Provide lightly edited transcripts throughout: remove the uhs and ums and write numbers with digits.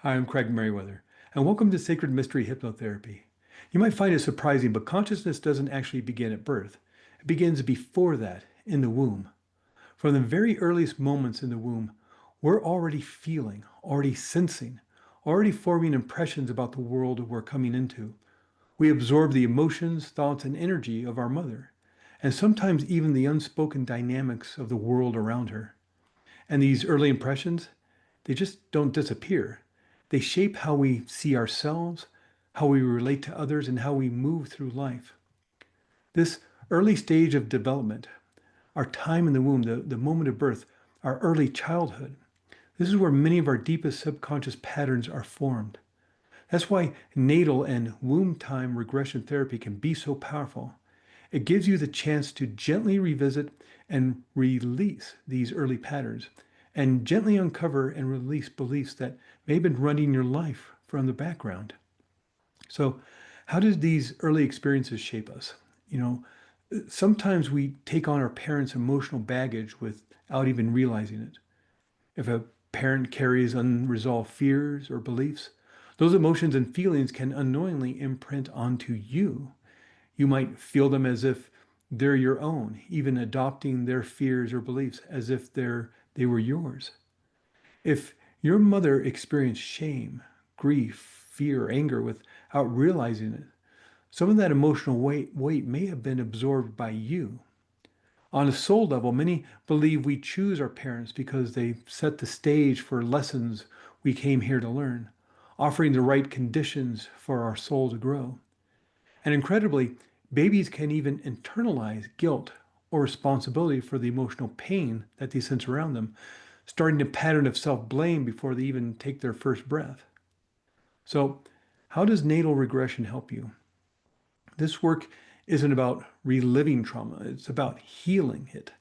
Hi, I'm Craig Merriweather, and welcome to Sacred Mystery Hypnotherapy. You might find it surprising, but consciousness doesn't actually begin at birth. It begins before that, in the womb. From the very earliest moments in the womb, we're already feeling, already sensing, already forming impressions about the world we're coming into. We absorb the emotions, thoughts, and energy of our mother, and sometimes even the unspoken dynamics of the world around her. And these early impressions, they just don't disappear. They shape how we see ourselves, how we relate to others, and how we move through life. This early stage of development, our time in the womb, the moment of birth, our early childhood, this is where many of our deepest subconscious patterns are formed. That's why natal and womb time regression therapy can be so powerful. It gives you the chance to gently revisit and release these early patterns and gently uncover and release beliefs that may have been running your life from the background. So, how do these early experiences shape us? You know, sometimes we take on our parents' emotional baggage without even realizing it. If a parent carries unresolved fears or beliefs, those emotions and feelings can unknowingly imprint onto you. You might feel them as if they're your own, even adopting their fears or beliefs as if they were yours. If your mother experienced shame, grief, fear, anger without realizing it, some of that emotional weight may have been absorbed by you. On a soul level, many believe we choose our parents because they set the stage for lessons we came here to learn, offering the right conditions for our soul to grow. And incredibly, babies can even internalize guilt or responsibility for the emotional pain that they sense around them, starting a pattern of self-blame before they even take their first breath. So, how does natal regression help you? This work isn't about reliving trauma, it's about healing it.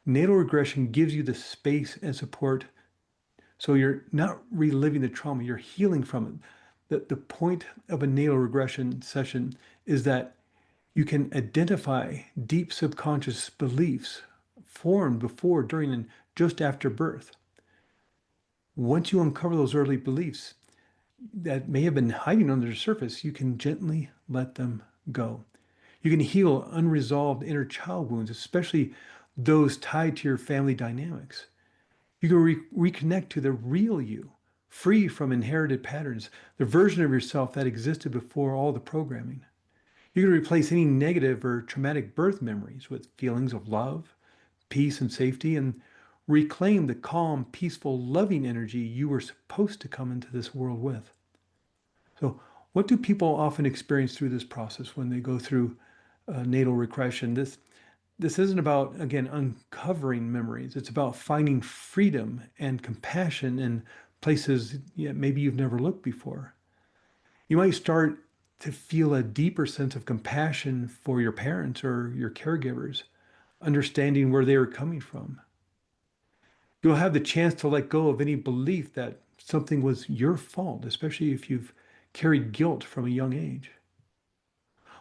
Natal regression gives you the space and support so you're not reliving the trauma, you're healing from it. The point of a natal regression session is that you can identify deep subconscious beliefs formed before, during, and just after birth. Once you uncover those early beliefs that may have been hiding under the surface, you can gently let them go. You can heal unresolved inner child wounds, especially those tied to your family dynamics. You can reconnect to the real you, free from inherited patterns, the version of yourself that existed before all the programming. You can replace any negative or traumatic birth memories with feelings of love, peace, and safety, and reclaim the calm, peaceful, loving energy you were supposed to come into this world with. So, what do people often experience through this process when they go through natal regression? This isn't about, again, uncovering memories. It's about finding freedom and compassion in places maybe you've never looked before. You might start to feel a deeper sense of compassion for your parents or your caregivers, understanding where they are coming from. You'll have the chance to let go of any belief that something was your fault, especially if you've carried guilt from a young age.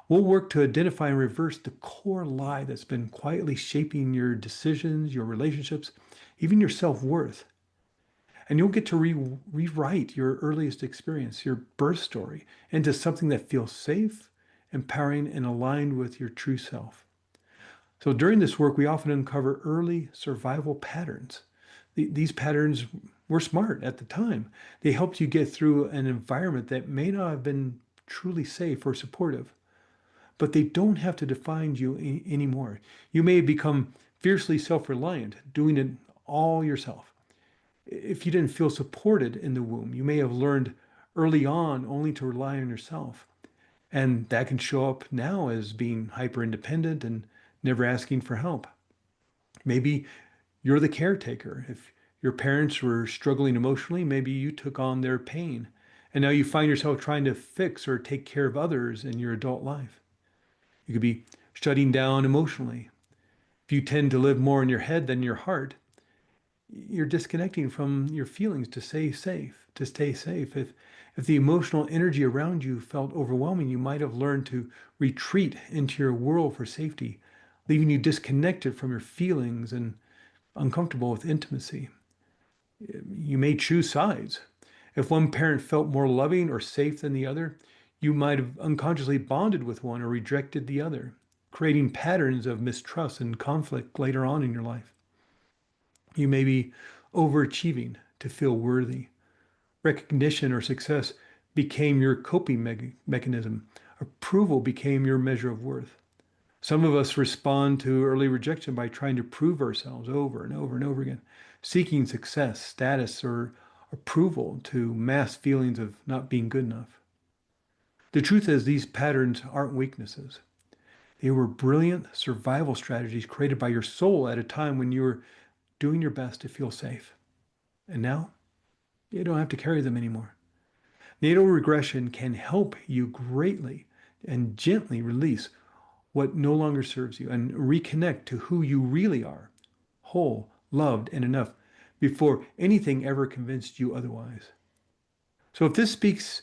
We'll work to identify and reverse the core lie that's been quietly shaping your decisions, your relationships, even your self-worth. And you'll get to rewrite your earliest experience, your birth story, into something that feels safe, empowering, and aligned with your true self. So during this work, we often uncover early survival patterns. These patterns were smart at the time. They helped you get through an environment that may not have been truly safe or supportive, but they don't have to define you anymore. You may become fiercely self-reliant, doing it all yourself. If you didn't feel supported in the womb, you may have learned early on only to rely on yourself. And that can show up now as being hyper independent and never asking for help. Maybe you're the caretaker. If your parents were struggling emotionally, maybe you took on their pain. And now you find yourself trying to fix or take care of others in your adult life. You could be shutting down emotionally. If you tend to live more in your head than your heart, you're disconnecting from your feelings to stay safe, to stay safe. If the emotional energy around you felt overwhelming, you might have learned to retreat into your world for safety, leaving you disconnected from your feelings and uncomfortable with intimacy. You may choose sides. If one parent felt more loving or safe than the other, you might have unconsciously bonded with one or rejected the other, creating patterns of mistrust and conflict later on in your life. You may be overachieving to feel worthy. Recognition or success became your coping mechanism. Approval became your measure of worth. Some of us respond to early rejection by trying to prove ourselves over and over and over again, seeking success, status, or approval to mask feelings of not being good enough. The truth is, these patterns aren't weaknesses. They were brilliant survival strategies created by your soul at a time when you were doing your best to feel safe. And now, you don't have to carry them anymore. Natal regression can help you greatly and gently release what no longer serves you and reconnect to who you really are, whole, loved, and enough, before anything ever convinced you otherwise. So if this speaks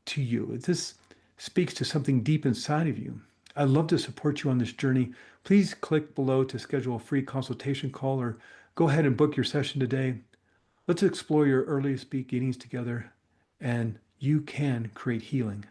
to you, if this speaks to something deep inside of you, I'd love to support you on this journey. Please click below to schedule a free consultation call or go ahead and book your session today. Let's explore your earliest beginnings together, and you can create healing.